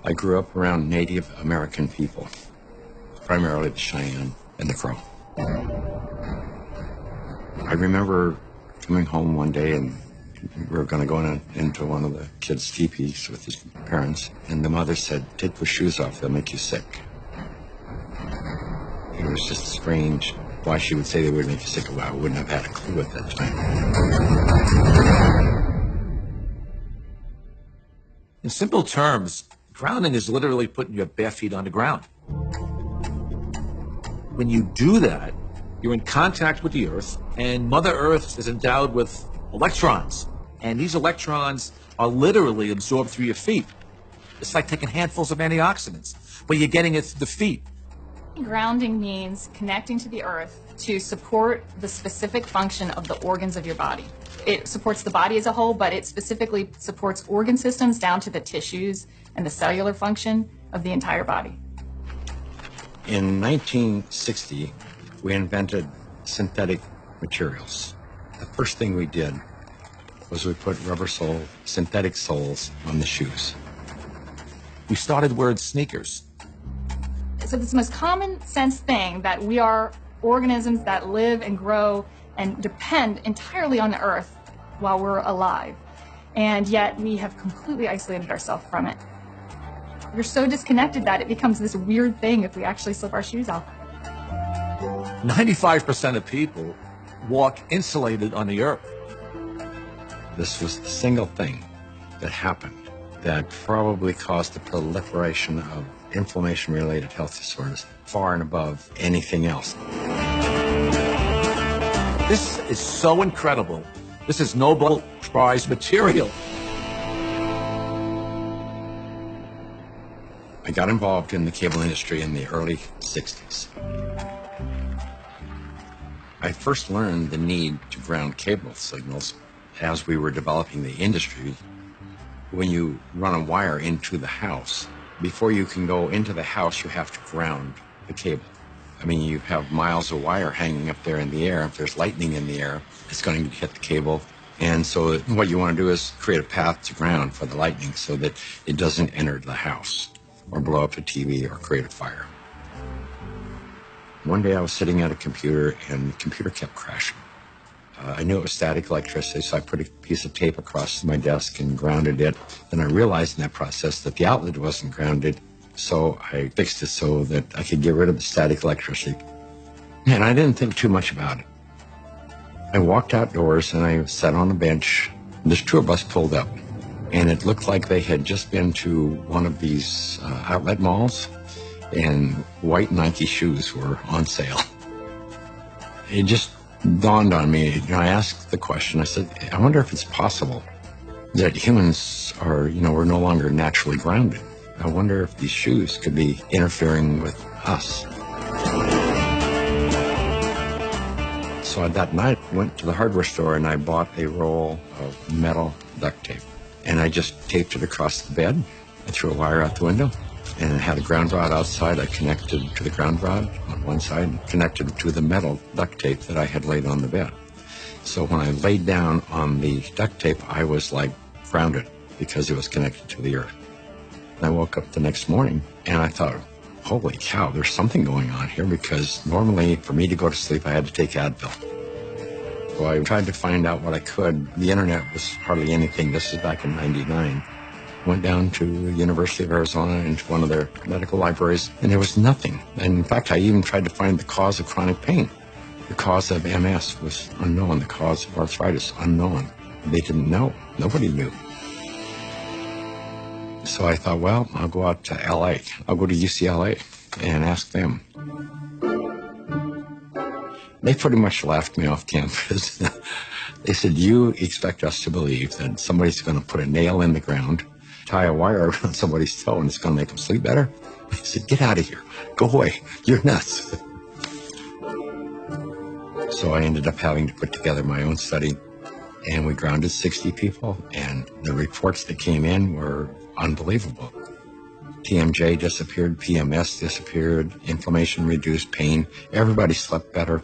I grew up around Native American people, primarily the Cheyenne and the Crow. I remember coming home one day and we were going to go into one of the kids' teepees with his parents, and the mother said, "Take those shoes off, they'll make you sick." It was just strange why she would say they would make you sick. Well, I wouldn't have had a clue at that time. In simple terms, grounding is literally putting your bare feet on the ground. When you do that, you're in contact with the earth, and Mother Earth is endowed with electrons. And these electrons are literally absorbed through your feet. It's like taking handfuls of antioxidants, but you're getting it through the feet. Grounding means connecting to the earth to support the specific function of the organs of your body. It supports the body as a whole, but it specifically supports organ systems down to the tissues and the cellular function of the entire body. In 1960, we invented synthetic materials. The first thing we did was we put rubber sole, synthetic soles on the shoes. We started wearing sneakers. So it's the most common sense thing that we are organisms that live and grow and depend entirely on the earth while we're alive. And yet we have completely isolated ourselves from it. We're so disconnected that it becomes this weird thing if we actually slip our shoes off. 95% of people walk insulated on the earth. This was the single thing that happened that probably caused the proliferation of inflammation-related health disorders far and above anything else. This is so incredible. This is Nobel Prize material. I got involved in the cable industry in the early 60s. I first learned the need to ground cable signals as we were developing the industry. When you run a wire into the house, before you can go into the house, you have to ground the cable. I mean, you have miles of wire hanging up there in the air. If there's lightning in the air, it's going to hit the cable. And so what you want to do is create a path to ground for the lightning so that it doesn't enter the house or blow up the TV or create a fire. One day I was sitting at a computer and the computer kept crashing. I knew it was static electricity, so I put a piece of tape across my desk and grounded it. Then I realized in that process that the outlet wasn't grounded, so I fixed it so that I could get rid of the static electricity. And I didn't think too much about it. I walked outdoors and I sat on a bench. This tour bus pulled up, and it looked like they had just been to one of these outlet malls, and white Nike shoes were on sale. It just dawned on me. I asked the question. I said, I wonder if it's possible that humans are, we're no longer naturally grounded. I wonder if these shoes could be interfering with us. So that night, I went to the hardware store and I bought a roll of metal duct tape. And I just taped it across the bed. I threw a wire out the window and I had a ground rod outside. I connected to the ground rod on one side, connected to the metal duct tape that I had laid on the bed. So when I laid down on the duct tape, I was like grounded because it was connected to the earth. I woke up the next morning and I thought, holy cow, there's something going on here, because normally for me to go to sleep, I had to take Advil. So I tried to find out what I could. The internet was hardly anything. This is back in '99. Went down to the University of Arizona into one of their medical libraries, and there was nothing. And in fact, I even tried to find the cause of chronic pain. The cause of MS was unknown. The cause of arthritis, unknown. They didn't know. Nobody knew. So I thought, well, I'll go out to LA. I'll go to UCLA and ask them. They pretty much laughed me off campus. They said, you expect us to believe that somebody's going to put a nail in the ground, tie a wire around somebody's toe, and it's going to make them sleep better? I said, get out of here. Go away. You're nuts. So I ended up having to put together my own study, and we grounded 60 people, and the reports that came in were unbelievable. TMJ disappeared, PMS disappeared, inflammation reduced, pain. Everybody slept better.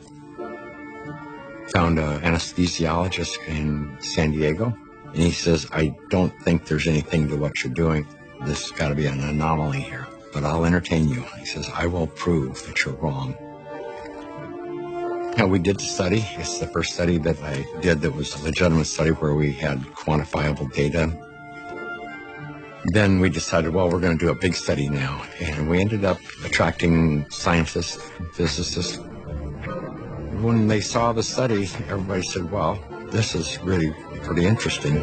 Found an anesthesiologist in San Diego, and he says, I don't think there's anything to what you're doing. This has got to be an anomaly here, but I'll entertain you. He says, I will prove that you're wrong. Now, we did the study. It's the first study that I did that was a legitimate study where we had quantifiable data. Then we decided, well, we're going to do a big study now. And we ended up attracting scientists, physicists. When they saw the study, everybody said, well, this is really pretty interesting.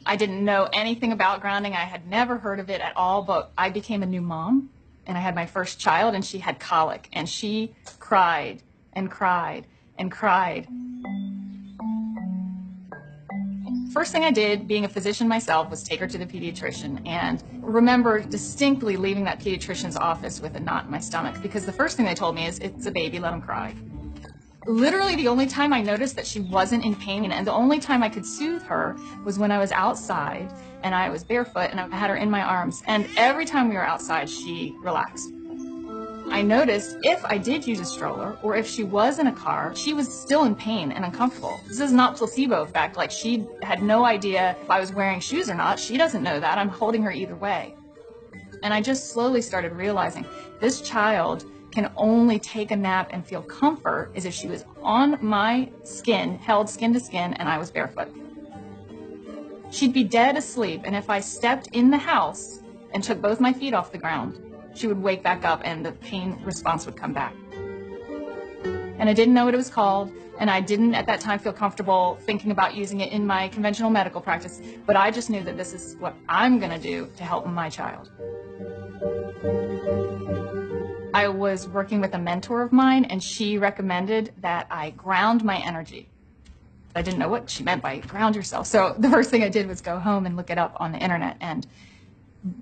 I didn't know anything about grounding. I had never heard of it at all, but I became a new mom, and I had my first child, and she had colic, and she cried and cried and cried. First thing I did, being a physician myself, was take her to the pediatrician, and remember distinctly leaving that pediatrician's office with a knot in my stomach, because the first thing they told me is, it's a baby, let him cry. Literally the only time I noticed that she wasn't in pain and the only time I could soothe her was when I was outside and I was barefoot and I had her in my arms. And every time we were outside, she relaxed. I noticed if I did use a stroller or if she was in a car, she was still in pain and uncomfortable. This is not placebo effect. Like, she had no idea if I was wearing shoes or not. She doesn't know that. I'm holding her either way. And I just slowly started realizing this child can only take a nap and feel comfort is if she was on my skin, held skin to skin, and I was barefoot. She'd be dead asleep, and if I stepped in the house and took both my feet off the ground, she would wake back up and the pain response would come back. And I didn't know what it was called, and I didn't at that time feel comfortable thinking about using it in my conventional medical practice, but I just knew that this is what I'm gonna do to help my child. I was working with a mentor of mine, and she recommended that I ground my energy. I didn't know what she meant by ground yourself. So the first thing I did was go home and look it up on the internet. And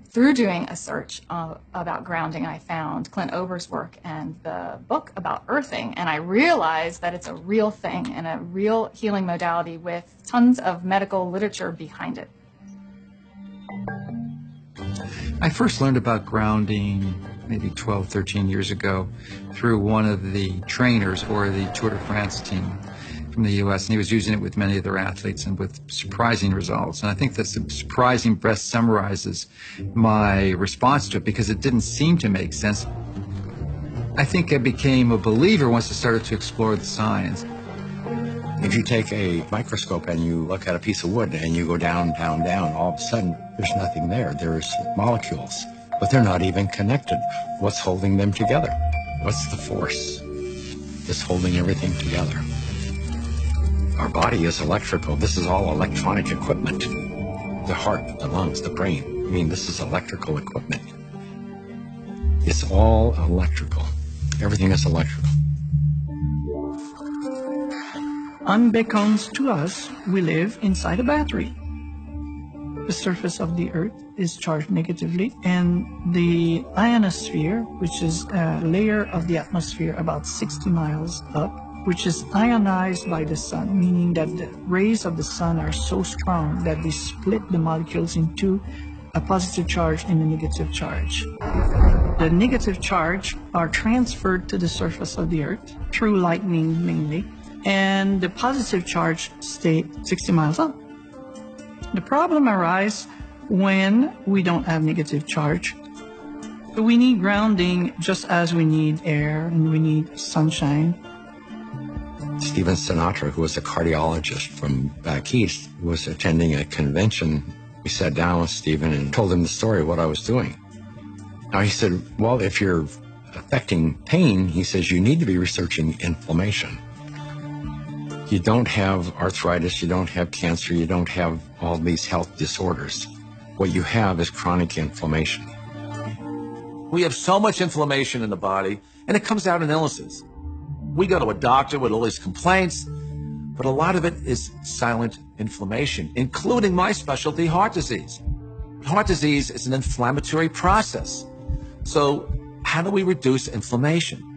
through doing a search about grounding, I found Clint Ober's work and the book about earthing. And I realized that it's a real thing and a real healing modality with tons of medical literature behind it. I first learned about grounding maybe 12, 13 years ago through one of the trainers for the Tour de France team from the U.S., and he was using it with many of their athletes and with surprising results. And I think that surprising best summarizes my response to it because it didn't seem to make sense. I think I became a believer once I started to explore the science. If you take a microscope and you look at a piece of wood and you go down, down, down, all of a sudden there's nothing there. There's molecules, but they're not even connected. What's holding them together? What's the force that's holding everything together? Our body is electrical. This is all electronic equipment. The heart, the lungs, the brain. I mean, this is electrical equipment. It's all electrical. Everything is electrical. Unbeknownst to us, we live inside a battery. The surface of the Earth is charged negatively, and the ionosphere, which is a layer of the atmosphere about 60 miles up, which is ionized by the sun, meaning that the rays of the sun are so strong that they split the molecules into a positive charge and a negative charge. The negative charge are transferred to the surface of the Earth through lightning mainly, and the positive charge stay 60 miles up. The problem arises when we don't have negative charge. We need grounding just as we need air and we need sunshine. Stephen Sinatra, who was a cardiologist from back east, was attending a convention. We sat down with Stephen and told him the story of what I was doing. Now he said, well, if you're affecting pain, he says, you need to be researching inflammation. You don't have arthritis, you don't have cancer, you don't have all these health disorders. What you have is chronic inflammation. We have so much inflammation in the body, and it comes out in illnesses. We go to a doctor with all these complaints, but a lot of it is silent inflammation, including my specialty, heart disease. Heart disease is an inflammatory process. So how do we reduce inflammation?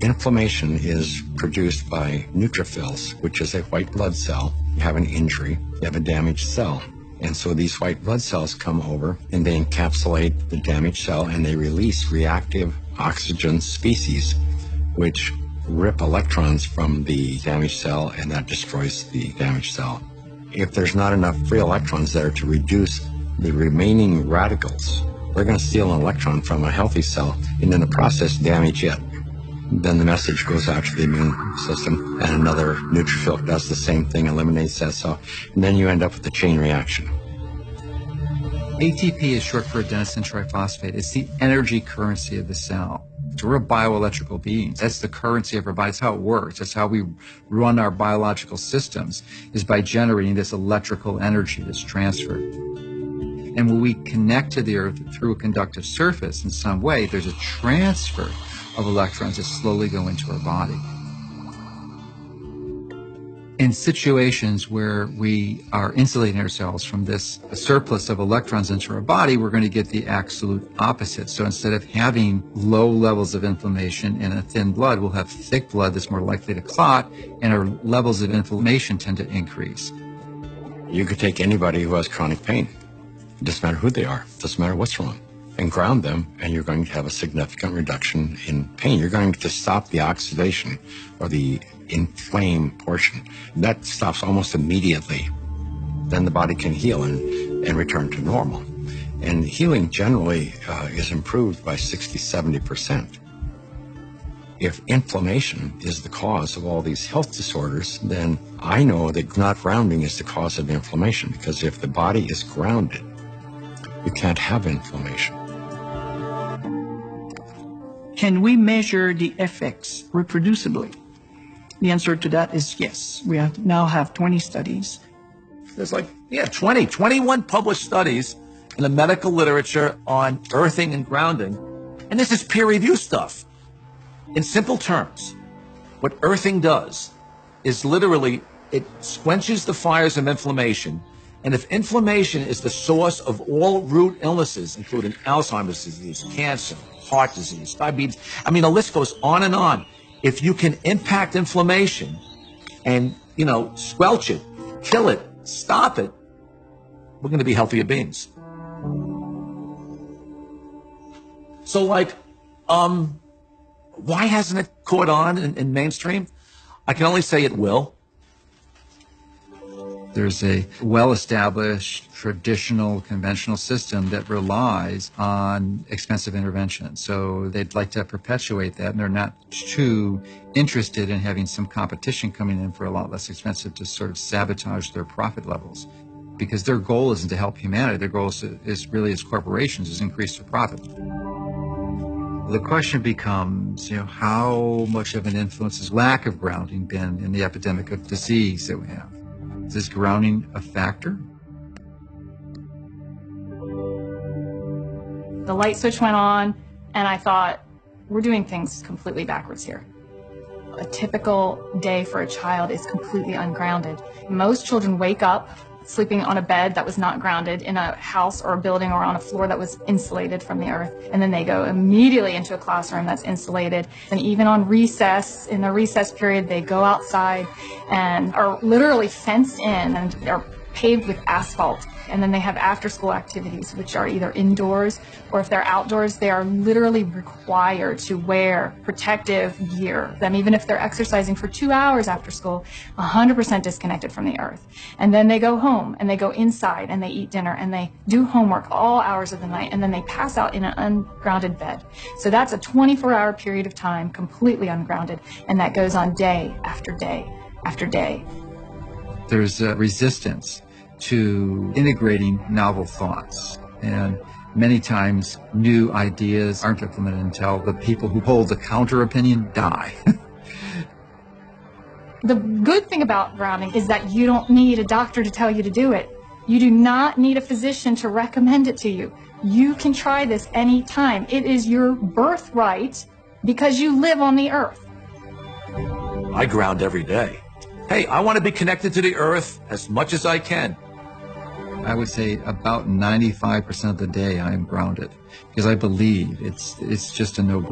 Inflammation is produced by neutrophils, which is a white blood cell. You have an injury, you have a damaged cell. And so these white blood cells come over and they encapsulate the damaged cell and they release reactive oxygen species, which rip electrons from the damaged cell and that destroys the damaged cell. If there's not enough free electrons there to reduce the remaining radicals, they're going to steal an electron from a healthy cell and in the process damage it. Then the message goes out to the immune system, and another neutrophil does the same thing, eliminates that cell, and then you end up with a chain reaction. ATP is short for adenosine triphosphate. It's the energy currency of the cell. So we're bioelectrical beings. That's the currency of our body. That's how it works. That's how we run our biological systems, is by generating this electrical energy that's transferred. And when we connect to the Earth through a conductive surface in some way, there's a transfer of electrons that slowly go into our body. In situations where we are insulating ourselves from this surplus of electrons into our body, we're going to get the absolute opposite. So instead of having low levels of inflammation and a thin blood, we'll have thick blood that's more likely to clot, and our levels of inflammation tend to increase. You could take anybody who has chronic pain. It doesn't matter who they are. It doesn't matter what's wrong. And ground them, and you're going to have a significant reduction in pain. You're going to stop the oxidation or the inflamed portion. That stops almost immediately. Then the body can heal and return to normal. And healing generally is improved by 60-70%. If inflammation is the cause of all these health disorders, then I know that not grounding is the cause of inflammation, because if the body is grounded, you can't have inflammation. Can we measure the effects reproducibly? The answer to that is yes. We now have 20 studies. There's 21 published studies in the medical literature on earthing and grounding. And this is peer-reviewed stuff. In simple terms, what earthing does is literally it quenches the fires of inflammation. And if inflammation is the source of all root illnesses, including Alzheimer's disease, cancer, heart disease, diabetes, I mean, the list goes on and on. If you can impact inflammation and, squelch it, kill it, stop it, we're going to be healthier beings. So, why hasn't it caught on in mainstream? I can only say it will. There's a well-established, traditional, conventional system that relies on expensive intervention. So they'd like to perpetuate that, and they're not too interested in having some competition coming in for a lot less expensive to sort of sabotage their profit levels. Because their goal isn't to help humanity. Their goal is really, as corporations, is increase their profit. The question becomes, how much of an influence has lack of grounding been in the epidemic of disease that we have? Is this grounding a factor? The light switch went on, and I thought, we're doing things completely backwards here. A typical day for a child is completely ungrounded. Most children wake up sleeping on a bed that was not grounded in a house or a building or on a floor that was insulated from the earth. And then they go immediately into a classroom that's insulated. And even on recess, in the recess period, they go outside and are literally fenced in and are paved with asphalt. And then they have after-school activities, which are either indoors or if they're outdoors, they are literally required to wear protective gear. Even if they're exercising for 2 hours after school, 100% disconnected from the earth. And then they go home and they go inside and they eat dinner and they do homework all hours of the night, and then they pass out in an ungrounded bed. So that's a 24-hour period of time completely ungrounded, and that goes on day after day after day. There's a resistance to integrating novel thoughts, and many times new ideas aren't implemented until the people who hold the counter opinion die. The good thing about grounding is that you don't need a doctor to tell you to do it. You do not need a physician to recommend it to you. You can try this anytime. It is your birthright because you live on the earth. I ground every day. Hey, I want to be connected to the earth as much as I can. I would say about 95% of the day I am grounded, because I believe it's just a no-brainer.